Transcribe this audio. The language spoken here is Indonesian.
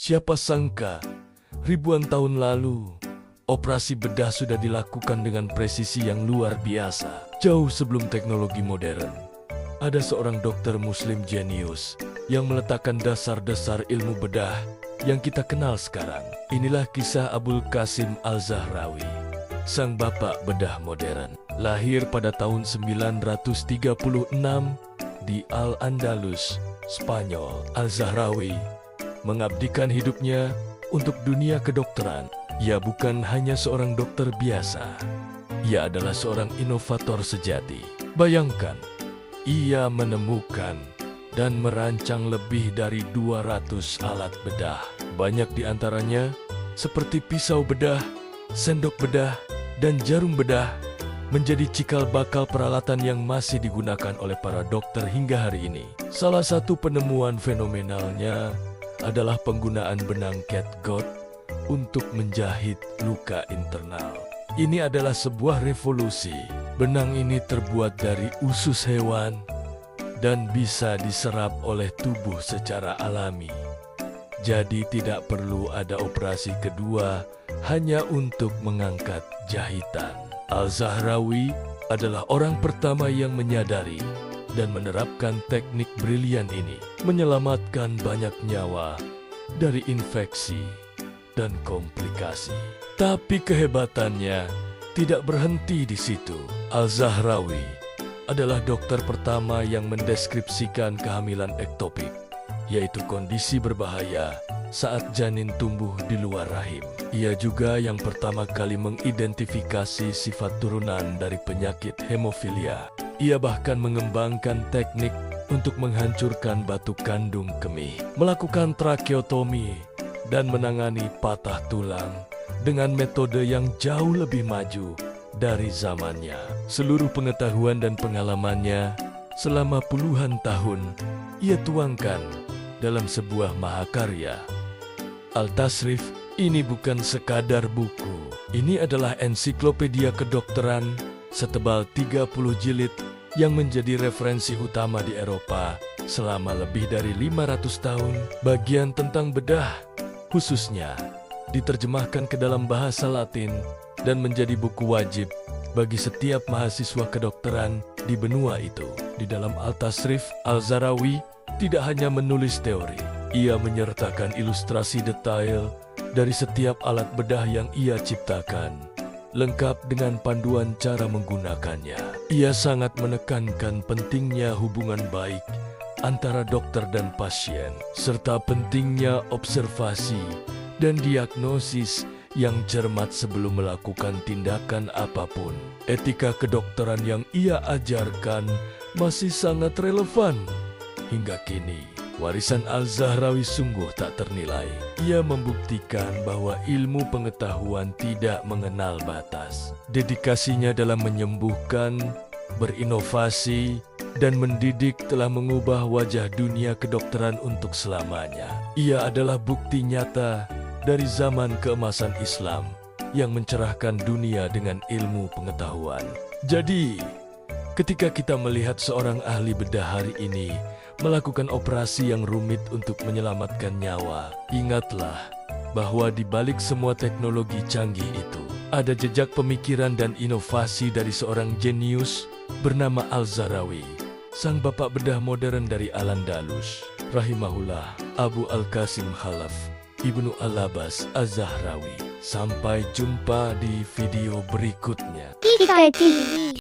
Siapa sangka, ribuan tahun lalu, operasi bedah sudah dilakukan dengan presisi yang luar biasa. Jauh sebelum teknologi modern, ada seorang dokter muslim jenius yang meletakkan dasar-dasar ilmu bedah yang kita kenal sekarang. Inilah kisah Abul Qasim Al-Zahrawi, sang bapak bedah modern. Lahir pada tahun 936 di Al-Andalus, Spanyol. Al-Zahrawi mengabdikan hidupnya untuk dunia kedokteran. Ia bukan hanya seorang dokter biasa, ia adalah seorang inovator sejati. Bayangkan, ia menemukan dan merancang lebih dari 200 alat bedah. Banyak di antaranya seperti pisau bedah, sendok bedah, dan jarum bedah menjadi cikal bakal peralatan yang masih digunakan oleh para dokter hingga hari ini. Salah satu penemuan fenomenalnya adalah penggunaan benang catgut untuk menjahit luka internal. Ini adalah sebuah revolusi. Benang ini terbuat dari usus hewan dan bisa diserap oleh tubuh secara alami. Jadi tidak perlu ada operasi kedua hanya untuk mengangkat jahitan. Al-Zahrawi adalah orang pertama yang menyadari dan menerapkan teknik brilian ini, menyelamatkan banyak nyawa dari infeksi dan komplikasi. Tapi kehebatannya tidak berhenti di situ. Al-Zahrawi adalah dokter pertama yang mendeskripsikan kehamilan ektopik, yaitu kondisi berbahaya saat janin tumbuh di luar rahim. Ia juga yang pertama kali mengidentifikasi sifat turunan dari penyakit hemofilia. Ia bahkan mengembangkan teknik untuk menghancurkan batu kandung kemih, melakukan trakeotomi, dan menangani patah tulang dengan metode yang jauh lebih maju dari zamannya. Seluruh pengetahuan dan pengalamannya selama puluhan tahun ia tuangkan dalam sebuah mahakarya. Al-Tasrif ini bukan sekadar buku. Ini adalah ensiklopedia kedokteran setebal 30 jilid yang menjadi referensi utama di Eropa selama lebih dari 500 tahun. Bagian tentang bedah, khususnya, diterjemahkan ke dalam bahasa Latin dan menjadi buku wajib bagi setiap mahasiswa kedokteran di benua itu. Di dalam Al-Tasrif, Al-Zahrawi tidak hanya menulis teori, ia menyertakan ilustrasi detail dari setiap alat bedah yang ia ciptakan, lengkap dengan panduan cara menggunakannya. Ia sangat menekankan pentingnya hubungan baik antara dokter dan pasien, serta pentingnya observasi dan diagnosis yang cermat sebelum melakukan tindakan apapun. Etika kedokteran yang ia ajarkan masih sangat relevan hingga kini. Warisan Al-Zahrawi sungguh tak ternilai. Ia membuktikan bahwa ilmu pengetahuan tidak mengenal batas. Dedikasinya dalam menyembuhkan, berinovasi, dan mendidik telah mengubah wajah dunia kedokteran untuk selamanya. Ia adalah bukti nyata dari zaman keemasan Islam yang mencerahkan dunia dengan ilmu pengetahuan. Jadi, ketika kita melihat seorang ahli bedah hari ini melakukan operasi yang rumit untuk menyelamatkan nyawa, ingatlah bahwa di balik semua teknologi canggih itu, ada jejak pemikiran dan inovasi dari seorang jenius bernama Al-Zahrawi, sang bapak bedah modern dari Al-Andalus. Rahimahullah, Abu Al-Qasim Khalaf Ibnu Al-Abbas Az-Zahrawi. Sampai jumpa di video berikutnya. Kika TV.